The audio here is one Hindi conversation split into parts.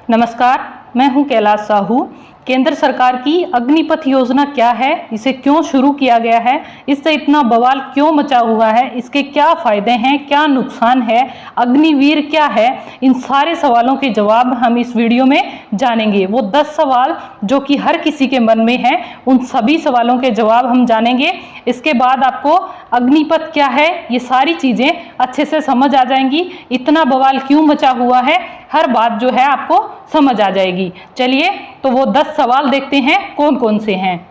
नमस्कार, मैं हूं कैलाश साहू। केंद्र सरकार की अग्निपथ योजना क्या है, इसे क्यों शुरू किया गया है, इससे इतना बवाल क्यों मचा हुआ है, इसके क्या फायदे हैं, क्या नुकसान है, अग्निवीर क्या है, इन सारे सवालों के जवाब हम इस वीडियो में जानेंगे। वो 10 सवाल जो कि हर किसी के मन में है, उन सभी सवालों के जवाब हम जानेंगे। इसके बाद आपको अग्निपथ क्या है, ये सारी चीजें अच्छे से समझ आ जाएंगी। इतना बवाल क्यों मचा हुआ है, हर बात जो है आपको समझ आ जाएगी। चलिए तो वो 10 सवाल देखते हैं कौन कौन से हैं।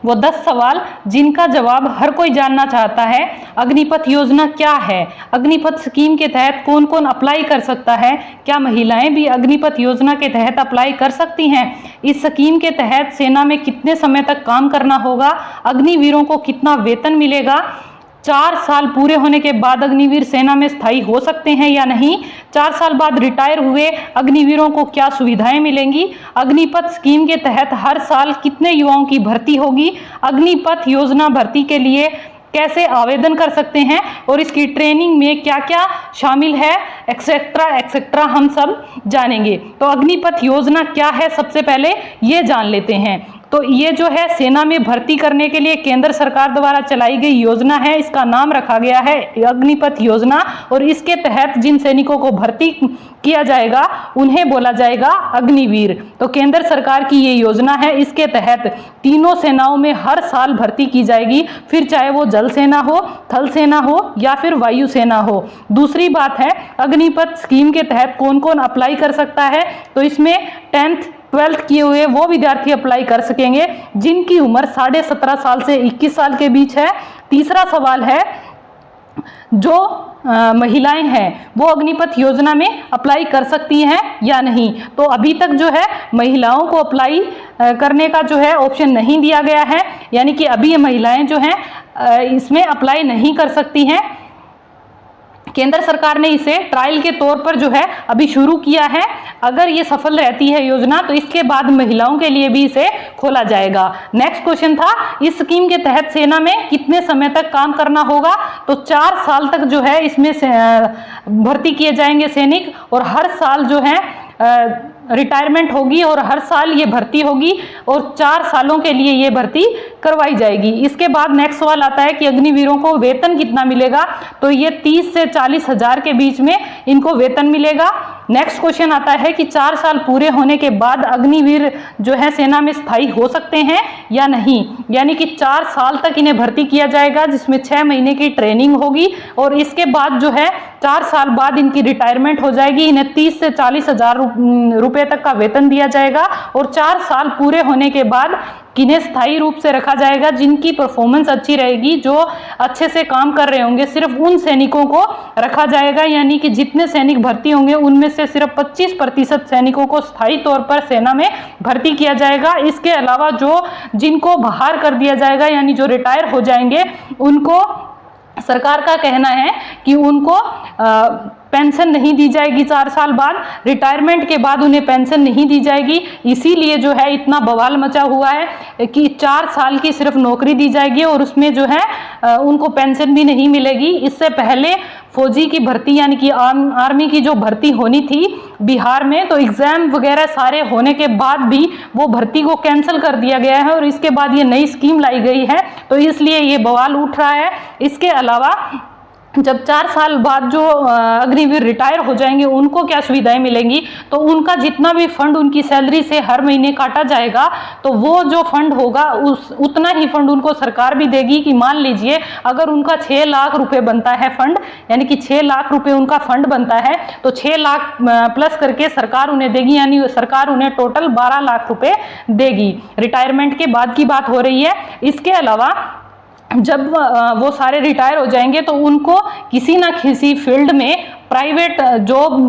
वो 10 सवाल जिनका जवाब हर कोई जानना चाहता है। अग्निपथ योजना क्या है, अग्निपथ स्कीम के तहत कौन कौन अप्लाई कर सकता है, क्या महिलाएं भी अग्निपथ योजना के तहत अप्लाई कर सकती हैं, इस स्कीम के तहत सेना में कितने समय तक काम करना होगा, अग्निवीरों को कितना वेतन मिलेगा, 4 साल पूरे होने के बाद अग्निवीर सेना में स्थायी हो सकते हैं या नहीं, 4 साल बाद रिटायर हुए अग्निवीरों को क्या सुविधाएं मिलेंगी, अग्निपथ स्कीम के तहत हर साल कितने युवाओं की भर्ती होगी, अग्निपथ योजना भर्ती के लिए कैसे आवेदन कर सकते हैं और इसकी ट्रेनिंग में क्या क्या शामिल है, एक्सेट्रा एक्सेट्रा हम सब जानेंगे। तो अग्निपथ योजना क्या है, सबसे पहले ये जान लेते हैं। तो ये जो है सेना में भर्ती करने के लिए केंद्र सरकार द्वारा चलाई गई योजना है, इसका नाम रखा गया है अग्निपथ योजना। और इसके तहत जिन सैनिकों को भर्ती किया जाएगा उन्हें बोला जाएगा अग्निवीर। तो केंद्र सरकार की ये योजना है, इसके तहत तीनों सेनाओं में हर साल भर्ती की जाएगी, फिर चाहे वो जल सेना हो, थल सेना हो या फिर वायु सेना हो। दूसरी बात है, अग्निपथ स्कीम के तहत कौन कौन अप्लाई कर सकता है, तो इसमें 10th 12th किए हुए वो विद्यार्थी अप्लाई कर सकेंगे जिनकी उम्र 17.5 साल से 21 साल के बीच है। तीसरा सवाल है, जो महिलाएं हैं वो अग्निपथ योजना में अप्लाई कर सकती हैं या नहीं। तो अभी तक जो है महिलाओं को अप्लाई करने का जो है ऑप्शन नहीं दिया गया है, यानी कि अभी ये महिलाएं जो हैं इसमें अप्लाई नहीं कर सकती हैं। केंद्र सरकार ने इसे ट्रायल के तौर पर जो है अभी शुरू किया है। अगर ये सफल रहती है योजना तो इसके बाद महिलाओं के लिए भी इसे खोला जाएगा। नेक्स्ट क्वेश्चन था, इस स्कीम के तहत सेना में कितने समय तक काम करना होगा, तो 4 साल तक जो है इसमें भर्ती किए जाएंगे सैनिक, और हर साल जो है रिटायरमेंट होगी और हर साल ये भर्ती होगी और 4 सालों के लिए ये भर्ती करवाई जाएगी। इसके बाद नेक्स्ट सवाल आता है कि अग्निवीरों को वेतन कितना मिलेगा, तो ये 30 से 40 हजार के बीच में इनको वेतन मिलेगा। नेक्स्ट क्वेश्चन आता है कि 4 साल पूरे होने के बाद अग्निवीर जो है सेना में स्थायी हो सकते हैं या नहीं, यानी कि 4 साल तक इन्हें भर्ती किया जाएगा जिसमें 6 महीने की ट्रेनिंग होगी और इसके बाद जो है 4 साल बाद इनकी रिटायरमेंट हो जाएगी। इन्हें 30 से 40 हजार रुपए तक का वेतन दिया जाएगा और 4 साल पूरे होने के बाद किन्हें स्थायी रूप से रखा जाएगा जिनकी परफॉर्मेंस अच्छी रहेगी, जो अच्छे से काम कर रहे होंगे, सिर्फ उन सैनिकों को रखा जाएगा, यानी कि जितने सैनिक भर्ती होंगे उनमें से सिर्फ 25% सैनिकों को स्थायी तौर पर सेना में भर्ती किया जाएगा। इसके अलावा जिनको बाहर कर दिया जाएगा, यानी जो रिटायर हो जाएंगे, उनको सरकार का कहना है कि उनको पेंशन नहीं दी जाएगी। 4 साल बाद रिटायरमेंट के बाद उन्हें पेंशन नहीं दी जाएगी। इसीलिए जो है इतना बवाल मचा हुआ है कि 4 साल की सिर्फ नौकरी दी जाएगी और उसमें जो है उनको पेंशन भी नहीं मिलेगी। इससे पहले फौजी की भर्ती यानी कि आर्मी की जो भर्ती होनी थी बिहार में, तो एग्जाम वगैरह सारे होने के बाद भी वो भर्ती को कैंसिल कर दिया गया है और इसके बाद ये नई स्कीम लाई गई है, तो इसलिए ये बवाल उठ रहा है। इसके अलावा जब 4 साल बाद जो अग्निवीर रिटायर हो जाएंगे उनको क्या सुविधाएं मिलेंगी, तो उनका जितना भी फंड उनकी सैलरी से हर महीने काटा जाएगा, तो वो जो फंड होगा उतना ही फंड उनको सरकार भी देगी। कि मान लीजिए अगर उनका 6 लाख रुपए बनता है फंड, यानी कि 6 लाख रुपए उनका फंड बनता है, तो 6 लाख प्लस करके सरकार उन्हें देगी, यानी सरकार उन्हें टोटल 12 लाख रुपए देगी। रिटायरमेंट के बाद की बात हो रही है। इसके अलावा जब वो सारे रिटायर हो जाएंगे तो उनको किसी ना किसी फील्ड में प्राइवेट जॉब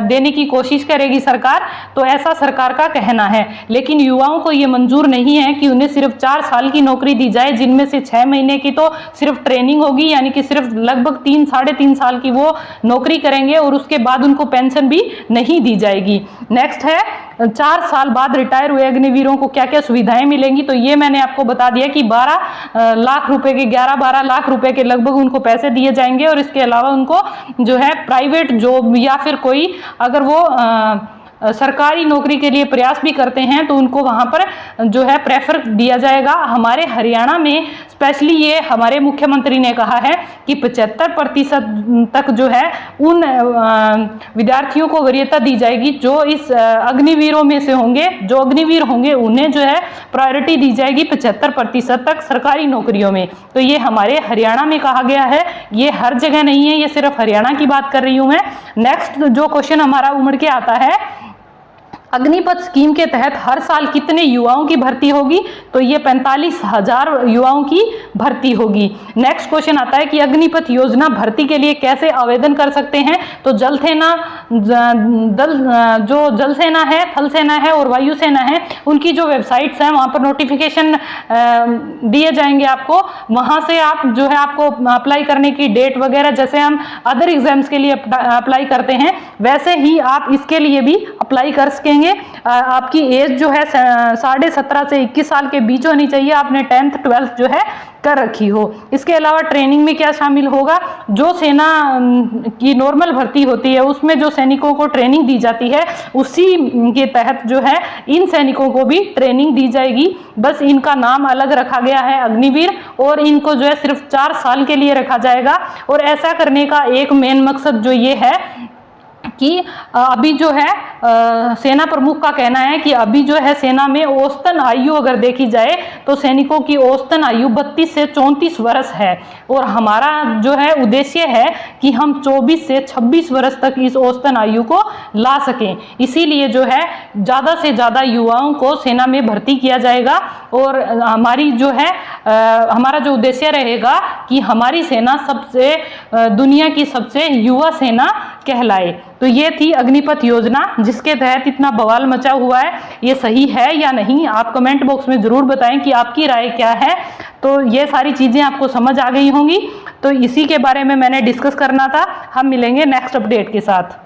देने की कोशिश करेगी सरकार, तो ऐसा सरकार का कहना है। लेकिन युवाओं को ये मंजूर नहीं है कि उन्हें सिर्फ 4 साल की नौकरी दी जाए, जिनमें से 6 महीने की तो सिर्फ ट्रेनिंग होगी, यानी कि सिर्फ लगभग 3-3.5 साल की वो नौकरी करेंगे और उसके बाद उनको पेंशन भी नहीं दी जाएगी। नेक्स्ट है 4 साल बाद रिटायर हुए अग्निवीरों को क्या क्या सुविधाएं मिलेंगी, तो ये मैंने आपको बता दिया कि 12 लाख रुपए के 11-12 लाख रुपए के लगभग उनको पैसे दिए जाएंगे। और इसके अलावा उनको जो है प्राइवेट जॉब या फिर कोई अगर वो सरकारी नौकरी के लिए प्रयास भी करते हैं तो उनको वहाँ पर जो है प्रेफर दिया जाएगा। हमारे हरियाणा में स्पेशली ये हमारे मुख्यमंत्री ने कहा है कि 75% तक जो है उन विद्यार्थियों को वरीयता दी जाएगी जो इस अग्निवीरों में से होंगे, जो अग्निवीर होंगे उन्हें जो है प्रायोरिटी दी जाएगी 75% तक सरकारी नौकरियों में। तो ये हमारे हरियाणा में कहा गया है, ये हर जगह नहीं है, ये सिर्फ हरियाणा की बात कर रही हूँ मैं। नेक्स्ट जो क्वेश्चन हमारा उमड़ के आता है, अग्निपथ स्कीम के तहत हर साल कितने युवाओं की भर्ती होगी, तो ये 45,000 युवाओं की भर्ती होगी। नेक्स्ट क्वेश्चन आता है कि अग्निपथ योजना भर्ती के लिए कैसे आवेदन कर सकते हैं, तो जल सेना जो जल सेना है, थल सेना है और वायु सेना है, उनकी जो वेबसाइट्स हैं वहाँ पर नोटिफिकेशन दिए जाएंगे आपको, वहाँ से आप जो है आपको अप्लाई करने की डेट वगैरह जैसे हम अदर एग्जाम्स के लिए अप्लाई करते हैं वैसे ही आप इसके लिए भी अप्लाई कर सकेंगे। आपकी एज जो है 17.5 से 21 साल के बीच होनी चाहिए, आपने 10th 12th जो है कर रखी हो। इसके अलावा ट्रेनिंग में क्या शामिल होगा, जो सेना की नॉर्मल भर्ती होती है उसमें जो सैनिकों को ट्रेनिंग दी जाती है उसी के तहत जो है इन सैनिकों को भी ट्रेनिंग दी जाएगी। बस इनका नाम अलग रखा गया है अग्निवीर, और इनको जो है सिर्फ 4 साल के लिए रखा जाएगा। और ऐसा करने का एक मेन मकसद जो ये है कि अभी जो है सेना प्रमुख का कहना है कि अभी जो है सेना में औसतन आयु अगर देखी जाए तो सैनिकों की औसतन आयु 32 से 34 वर्ष है, और हमारा जो है उद्देश्य है कि हम 24 से 26 वर्ष तक इस औसतन आयु को ला सकें। इसीलिए जो है ज़्यादा से ज़्यादा युवाओं को सेना में भर्ती किया जाएगा, और हमारी जो है हमारा जो उद्देश्य रहेगा कि हमारी सेना सबसे दुनिया की सबसे युवा सेना कहलाए। तो ये थी अग्निपथ योजना जिसके तहत इतना बवाल मचा हुआ है, ये सही है या नहीं, आप कमेंट बॉक्स में ज़रूर बताएं कि आपकी राय क्या है। तो ये सारी चीज़ें आपको समझ आ गई होंगी, तो इसी के बारे में मैंने डिस्कस करना था। हम मिलेंगे नेक्स्ट अपडेट के साथ।